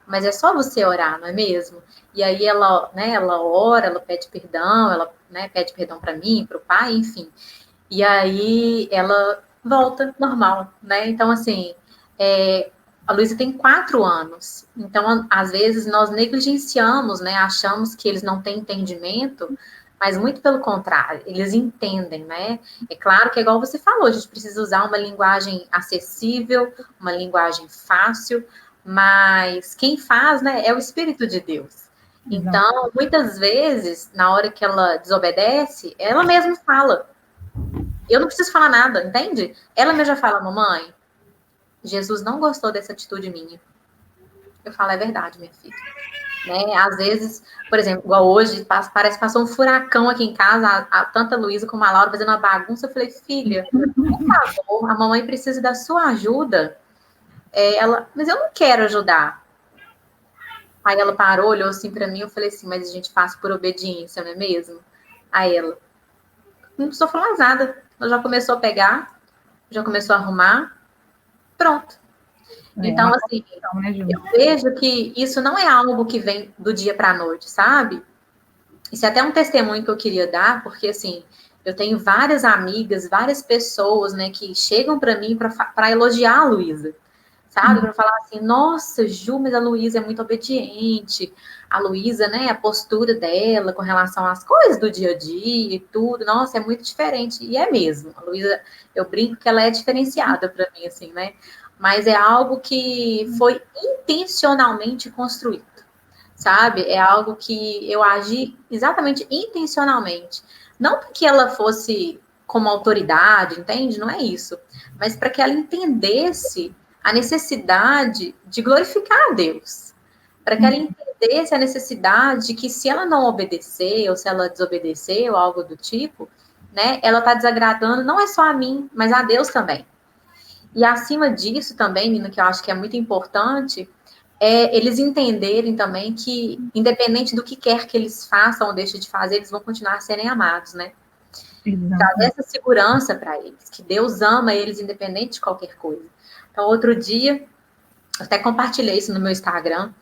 mas é só você orar, não é mesmo? E aí ela, né, ela ora, ela pede perdão, ela, né, pede perdão para mim, para o pai, enfim. E aí ela volta normal, né? Então, assim, a Luísa tem 4 anos. Então, às vezes, nós negligenciamos, né? Achamos que eles não têm entendimento, mas muito pelo contrário, eles entendem, né? É claro que, é igual você falou, a gente precisa usar uma linguagem acessível, uma linguagem fácil, mas quem faz, né, é o Espírito de Deus. Então, muitas vezes, na hora que ela desobedece, ela mesma fala. Eu não preciso falar nada, entende? Ela mesma já fala, mamãe, Jesus não gostou dessa atitude minha. Eu falo, é verdade, minha filha. Né? Às vezes, por exemplo, igual hoje, parece que passou um furacão aqui em casa, tanto a Luísa como a Laura fazendo uma bagunça. Eu falei, filha, por favor, a mamãe precisa da sua ajuda. Mas eu não quero ajudar. Aí ela parou, olhou assim para mim, eu falei assim, mas a gente faz por obediência, não é mesmo? Aí ela, não precisou falar mais nada. Ela já começou a pegar, já começou a arrumar, pronto. Então, assim, eu vejo que isso não é algo que vem do dia para a noite, sabe? Isso é até um testemunho que eu queria dar, porque, assim, eu tenho várias amigas, várias pessoas, né, que chegam para mim para elogiar a Luísa, sabe? Para falar assim, nossa, Ju, mas a Luísa é muito obediente. A Luísa, né, a postura dela com relação às coisas do dia a dia e tudo, nossa, é muito diferente. E é mesmo. A Luísa, eu brinco que ela é diferenciada para mim, assim, né? Mas é algo que foi intencionalmente construído, sabe? É algo que eu agi exatamente intencionalmente. Não porque ela fosse como autoridade, entende? Não é isso. Mas para que ela entendesse a necessidade de glorificar a Deus. Para que ela entendesse a necessidade de que se ela não obedecer, ou se ela desobedecer, ou algo do tipo, né? Ela está desagradando não é só a mim, mas a Deus também. E acima disso também, Nina, que eu acho que é muito importante, é eles entenderem também que, independente do que quer que eles façam ou deixem de fazer, eles vão continuar a serem amados, né? Trazer essa segurança para eles, que Deus ama eles independente de qualquer coisa. Então, outro dia, eu até compartilhei isso no meu Instagram,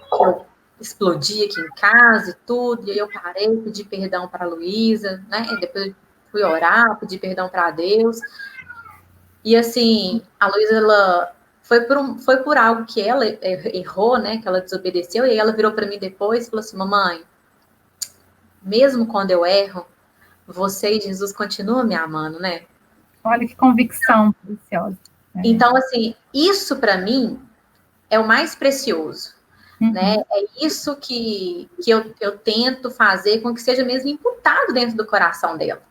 que eu explodi aqui em casa e tudo, e aí eu parei, pedi perdão para a Luísa, né? E depois fui orar, pedi perdão para Deus. E assim, a Luísa, ela foi por algo que ela errou, né? Que ela desobedeceu, e aí ela virou para mim depois e falou assim: mamãe, mesmo quando eu erro, você e Jesus continuam me amando, né? Olha que convicção preciosa. Então, assim, isso para mim é o mais precioso, né? É isso que eu tento fazer com que seja mesmo imputado dentro do coração dela,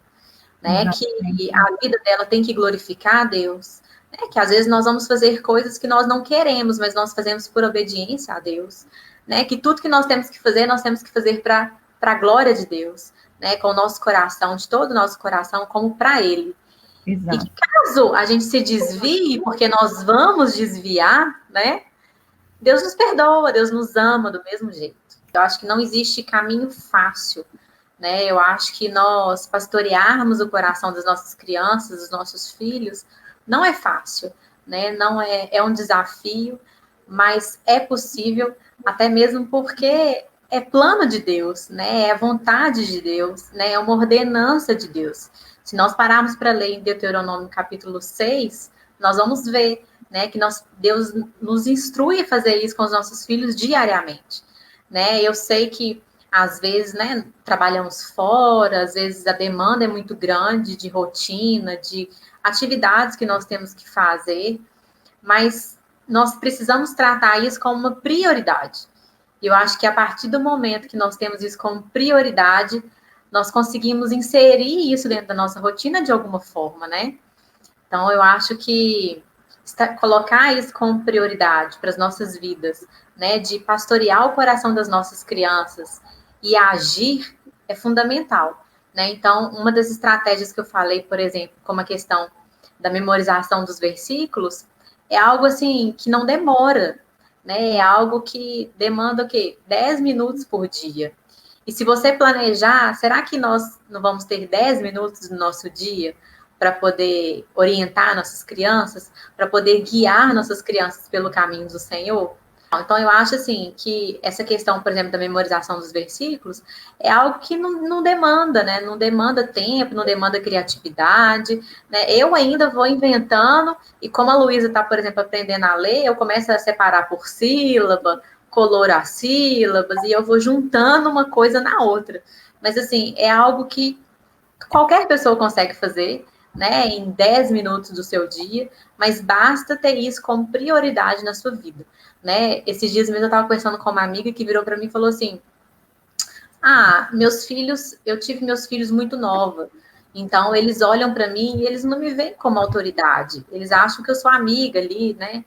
né? Que a vida dela tem que glorificar a Deus, né? Que às vezes nós vamos fazer coisas que nós não queremos, mas nós fazemos por obediência a Deus, né? Que tudo que nós temos que fazer para a glória de Deus, né? Com o nosso coração, de todo o nosso coração, como para Ele. Exato. E que caso a gente se desvie, porque nós vamos desviar, né? Deus nos perdoa, Deus nos ama do mesmo jeito. Eu acho que não existe caminho fácil, né? Eu acho que nós pastorearmos o coração das nossas crianças, dos nossos filhos, não é fácil, né? Não é um desafio, mas é possível, até mesmo porque é plano de Deus, né? É vontade de Deus, né? É uma ordenança de Deus. Se nós pararmos para ler em Deuteronômio capítulo 6, nós vamos ver, né, que Deus nos instrui a fazer isso com os nossos filhos diariamente, né? Eu sei que às vezes, né, trabalhamos fora, às vezes a demanda é muito grande de rotina, de atividades que nós temos que fazer, mas nós precisamos tratar isso como uma prioridade. E eu acho que a partir do momento que nós temos isso como prioridade, nós conseguimos inserir isso dentro da nossa rotina de alguma forma, né? Então, eu acho que colocar isso como prioridade para as nossas vidas, né, de pastorear o coração das nossas crianças e agir é fundamental, né? Então, uma das estratégias que eu falei, por exemplo, como a questão da memorização dos versículos, é algo assim que não demora, né? É algo que demanda o quê? 10 minutos por dia. E se você planejar, será que nós não vamos ter 10 minutos do nosso dia para poder orientar nossas crianças, para poder guiar nossas crianças pelo caminho do Senhor? Então, eu acho assim que essa questão, por exemplo, da memorização dos versículos é algo que não demanda, né? Não demanda tempo, não demanda criatividade, né? Eu ainda vou inventando, e como a Luísa está, por exemplo, aprendendo a ler, eu começo a separar por sílaba, colorar sílabas, e eu vou juntando uma coisa na outra. Mas, assim, é algo que qualquer pessoa consegue fazer, né, em 10 minutos do seu dia, mas basta ter isso como prioridade na sua vida, né? Esses dias mesmo eu estava conversando com uma amiga que virou para mim e falou assim: meus filhos, eu tive meus filhos muito nova, então eles olham para mim e eles não me veem como autoridade, eles acham que eu sou amiga ali, né?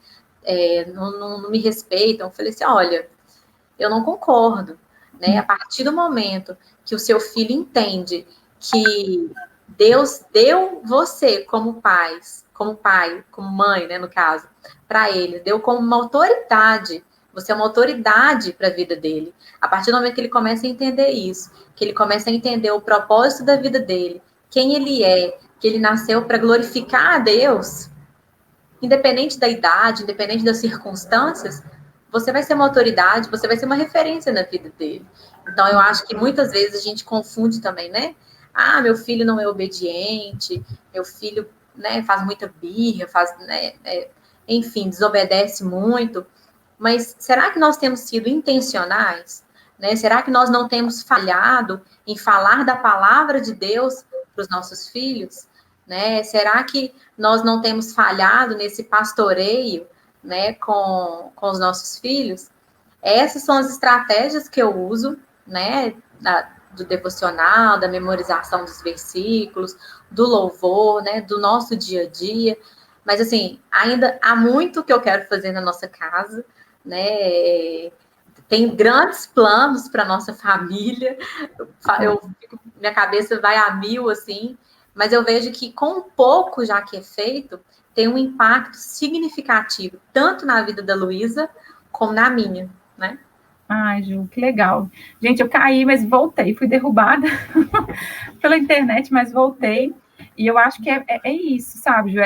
Não me respeitam. Eu falei assim: olha, eu não concordo, né? A partir do momento que o seu filho entende que Deus deu você como pai, como mãe, né, no caso, para ele, deu como uma autoridade. Você é uma autoridade para a vida dele. A partir do momento que ele começa a entender isso, que ele começa a entender o propósito da vida dele, quem ele é, que ele nasceu para glorificar a Deus, independente da idade, independente das circunstâncias, você vai ser uma autoridade, você vai ser uma referência na vida dele. Então, eu acho que muitas vezes a gente confunde também, né? Meu filho não é obediente, meu filho, né, faz muita birra, né, enfim, desobedece muito. Mas será que nós temos sido intencionais? Né? Será que nós não temos falhado em falar da palavra de Deus para os nossos filhos? Né? Será que nós não temos falhado nesse pastoreio, né, com os nossos filhos? Essas são as estratégias que eu uso, né, do devocional, da memorização dos versículos, do louvor, né, do nosso dia a dia. Mas, assim, ainda há muito que eu quero fazer na nossa casa, né? Tem grandes planos para nossa família. Minha cabeça vai a mil, assim, mas eu vejo que com pouco já que é feito, tem um impacto significativo, tanto na vida da Luísa, como na minha, né? Ai, Ju, que legal. Gente, eu caí, mas voltei. Fui derrubada pela internet, mas voltei. E eu acho que é isso, sabe, Ju?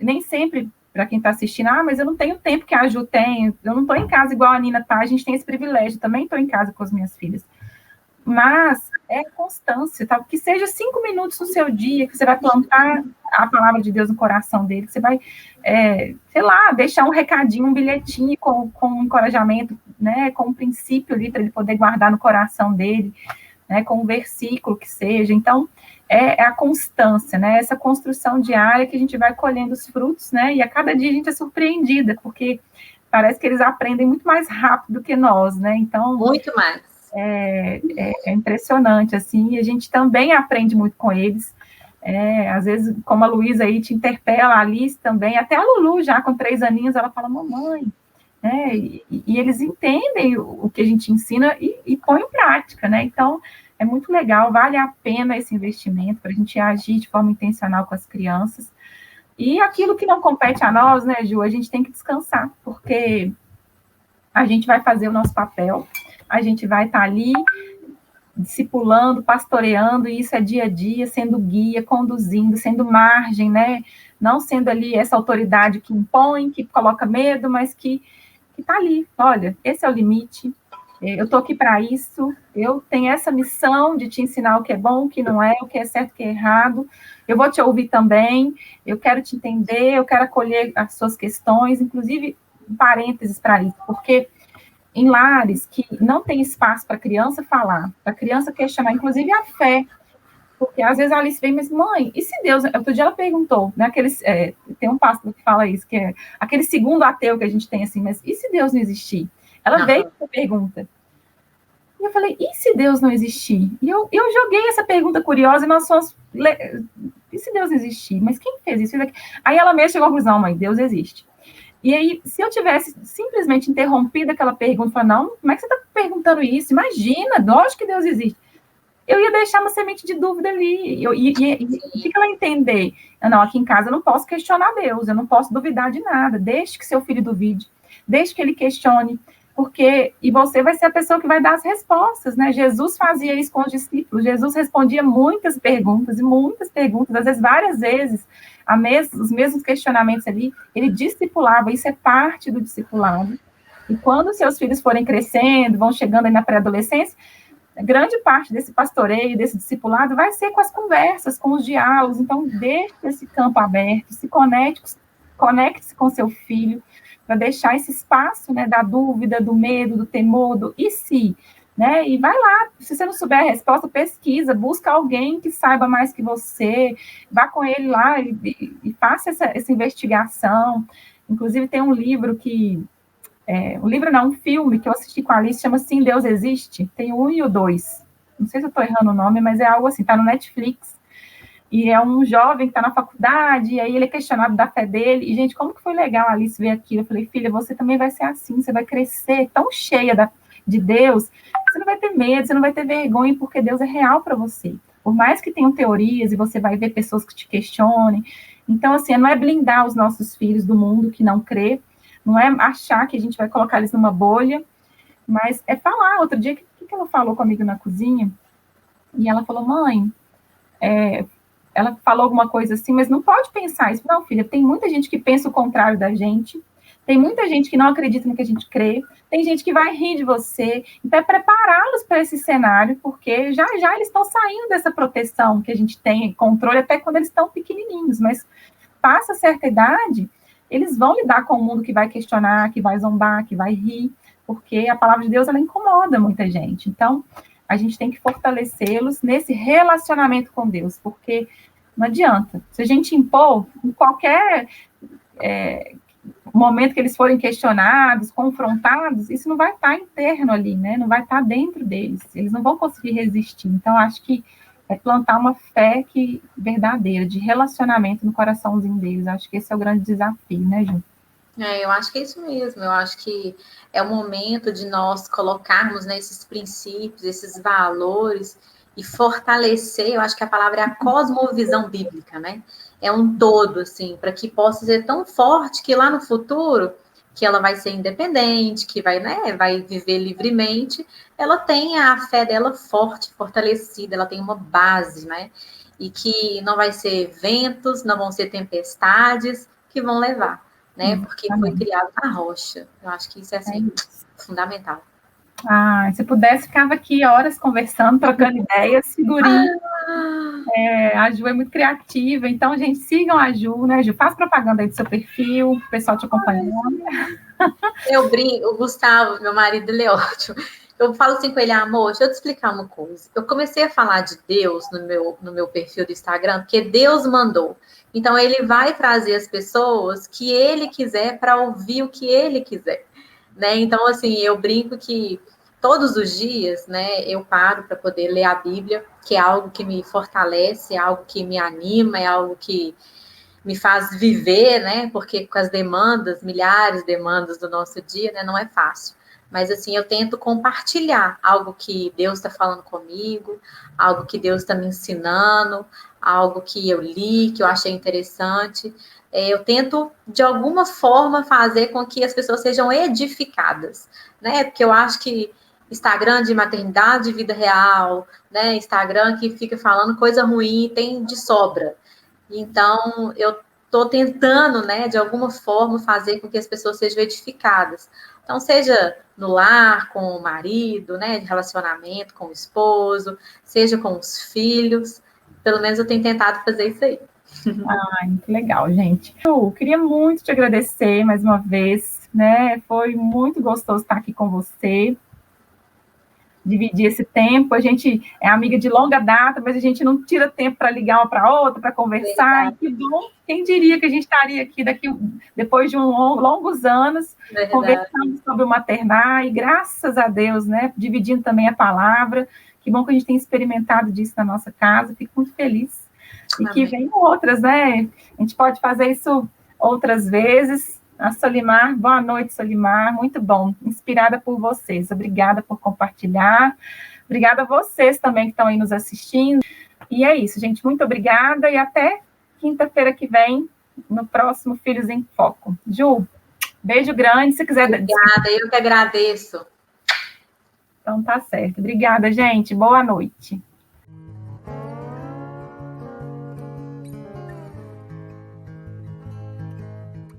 Nem sempre, para quem está assistindo, mas eu não tenho tempo que a Ju tem. Eu não estou em casa igual a Nina tá. A gente tem esse privilégio. Também estou em casa com as minhas filhas. Mas é constância, tá? Que seja 5 minutos no seu dia, que você vai plantar a palavra de Deus no coração dele, que você vai, sei lá, deixar um recadinho, um bilhetinho com um encorajamento, né, com um princípio ali para ele poder guardar no coração dele, né, com um versículo que seja. Então, é a constância, né, essa construção diária que a gente vai colhendo os frutos, né, e a cada dia a gente é surpreendida, porque parece que eles aprendem muito mais rápido que nós, né, então... Muito mais. É impressionante, assim, e a gente também aprende muito com eles. Às vezes, como a Luísa aí te interpela, a Alice também, até a Lulu, já com 3 aninhos, ela fala, mamãe, né? E eles entendem o que a gente ensina e põe em prática, né? Então, é muito legal, vale a pena esse investimento para a gente agir de forma intencional com as crianças. E aquilo que não compete a nós, né, Ju, a gente tem que descansar, porque a gente vai fazer o nosso papel, a gente vai estar ali discipulando, pastoreando, e isso é dia a dia, sendo guia, conduzindo, sendo margem, né? Não sendo ali essa autoridade que impõe, que coloca medo, mas que está ali. Olha, esse é o limite, eu estou aqui para isso, eu tenho essa missão de te ensinar o que é bom, o que não é, o que é certo, o que é errado, eu vou te ouvir também, eu quero te entender, eu quero acolher as suas questões, inclusive, parênteses para isso, porque em lares que não tem espaço para a criança falar, para a criança questionar, inclusive a fé, porque às vezes a Alice vem, mas mãe, e se Deus... Outro dia ela perguntou, né, tem um pastor que fala isso, que é aquele segundo ateu que a gente tem assim, mas e se Deus não existir? Ela veio com essa pergunta. E eu falei, e se Deus não existir? E eu joguei essa pergunta curiosa e nós fomos e se Deus existir? Mas quem fez isso? Aí ela mesmo chegou à conclusão, mãe, Deus existe. E aí, se eu tivesse simplesmente interrompido aquela pergunta, falar, não, como é que você está perguntando isso? Imagina, lógico que Deus existe. Eu ia deixar uma semente de dúvida ali. E o que ela entender? Não, aqui em casa eu não posso questionar Deus, eu não posso duvidar de nada. Deixe que seu filho duvide, deixe que ele questione, porque e você vai ser a pessoa que vai dar as respostas, né? Jesus fazia isso com os discípulos, Jesus respondia muitas perguntas, às vezes várias vezes, os mesmos questionamentos ali, ele discipulava, isso é parte do discipulado. E quando seus filhos forem crescendo, vão chegando aí na pré-adolescência, grande parte desse pastoreio, desse discipulado, vai ser com as conversas, com os diálogos. Então, deixe esse campo aberto, conecte-se com seu filho, para deixar esse espaço, né, da dúvida, do medo, do temor, do e se, né? E vai lá, se você não souber a resposta, pesquisa, busca alguém que saiba mais que você, vá com ele lá e faça essa investigação. Inclusive, tem um livro um filme que eu assisti com a Alice, chama Sim, Deus Existe, tem o 1 e o 2, não sei se eu estou errando o nome, mas é algo assim, está no Netflix, e é um jovem que está na faculdade, e aí ele é questionado da fé dele, e gente, como que foi legal a Alice ver aquilo, eu falei, filha, você também vai ser assim, você vai crescer tão cheia de Deus, você não vai ter medo, você não vai ter vergonha, porque Deus é real para você, por mais que tenham teorias, e você vai ver pessoas que te questionem, então assim, não é blindar os nossos filhos do mundo que não crê, não é achar que a gente vai colocar eles numa bolha, mas é falar. Outro dia, o que ela falou comigo na cozinha? E ela falou, mãe, ela falou alguma coisa assim, mas não pode pensar isso. Não, filha, tem muita gente que pensa o contrário da gente, tem muita gente que não acredita no que a gente crê, tem gente que vai rir de você. Então, é prepará-los para esse cenário, porque já eles estão saindo dessa proteção que a gente tem, controle, até quando eles estão pequenininhos, mas passa certa idade, eles vão lidar com o mundo que vai questionar, que vai zombar, que vai rir, porque a palavra de Deus, ela incomoda muita gente. Então, a gente tem que fortalecê-los nesse relacionamento com Deus, porque não adianta. Se a gente impor, em qualquer momento que eles forem questionados, confrontados, isso não vai estar interno ali, né? Não vai estar dentro deles. Eles não vão conseguir resistir. Então, acho que é plantar uma fé verdadeira, de relacionamento no coraçãozinho deles. Acho que esse é o grande desafio, né, Ju? Eu acho que é isso mesmo. Eu acho que é o momento de nós colocarmos, né, esses princípios, esses valores e fortalecer. Eu acho que a palavra é a cosmovisão bíblica, né? É um todo, assim, para que possa ser tão forte que lá no futuro, que ela vai ser independente, que vai viver livremente, ela tenha a fé dela forte, fortalecida, ela tem uma base, né? E que não vai ser ventos, não vão ser tempestades que vão levar, né? Porque foi criado na rocha. Eu acho que isso é assim, fundamental. Se pudesse, ficava aqui horas conversando, trocando ideias, figurinhas. A Ju é muito criativa, então, gente, sigam a Ju, né, Ju? Faz propaganda aí do seu perfil, o pessoal te acompanhando. Eu brinco, o Gustavo, meu marido, ele é ótimo. Eu falo assim com ele, amor, deixa eu te explicar uma coisa. Eu comecei a falar de Deus no meu perfil do Instagram, porque Deus mandou. Então, ele vai trazer as pessoas que ele quiser para ouvir o que ele quiser, né? Então, assim, eu brinco que todos os dias, né, eu paro para poder ler a Bíblia, que é algo que me fortalece, é algo que me anima, é algo que me faz viver, né? Porque com as demandas, milhares de demandas do nosso dia, né, não é fácil. Mas, assim, eu tento compartilhar algo que Deus está falando comigo, algo que Deus está me ensinando, algo que eu li, que eu achei interessante. Eu tento, de alguma forma, fazer com que as pessoas sejam edificadas, né? Porque eu acho que Instagram de maternidade, vida real, né? Instagram que fica falando coisa ruim, tem de sobra. Então, eu estou tentando, né, de alguma forma, fazer com que as pessoas sejam edificadas. Então, seja no lar, com o marido, né, de relacionamento com o esposo, seja com os filhos. Pelo menos eu tenho tentado fazer isso aí. Que legal, gente. Eu queria muito te agradecer mais uma vez, né? Foi muito gostoso estar aqui com você. Dividir esse tempo, a gente é amiga de longa data, mas a gente não tira tempo para ligar uma para outra, para conversar, e que bom, quem diria que a gente estaria aqui depois de longos anos, conversando sobre o maternar, e graças a Deus, né, dividindo também a palavra, que bom que a gente tem experimentado disso na nossa casa, fico muito feliz. E que venham outras, né? A gente pode fazer isso outras vezes. A Solimar, boa noite, Solimar, muito bom, inspirada por vocês, obrigada por compartilhar, obrigada a vocês também que estão aí nos assistindo, e é isso, gente, muito obrigada, e até quinta-feira que vem, no próximo Filhos em Foco. Ju, beijo grande, se quiser... Obrigada, eu que agradeço. Então tá certo, obrigada, gente, boa noite.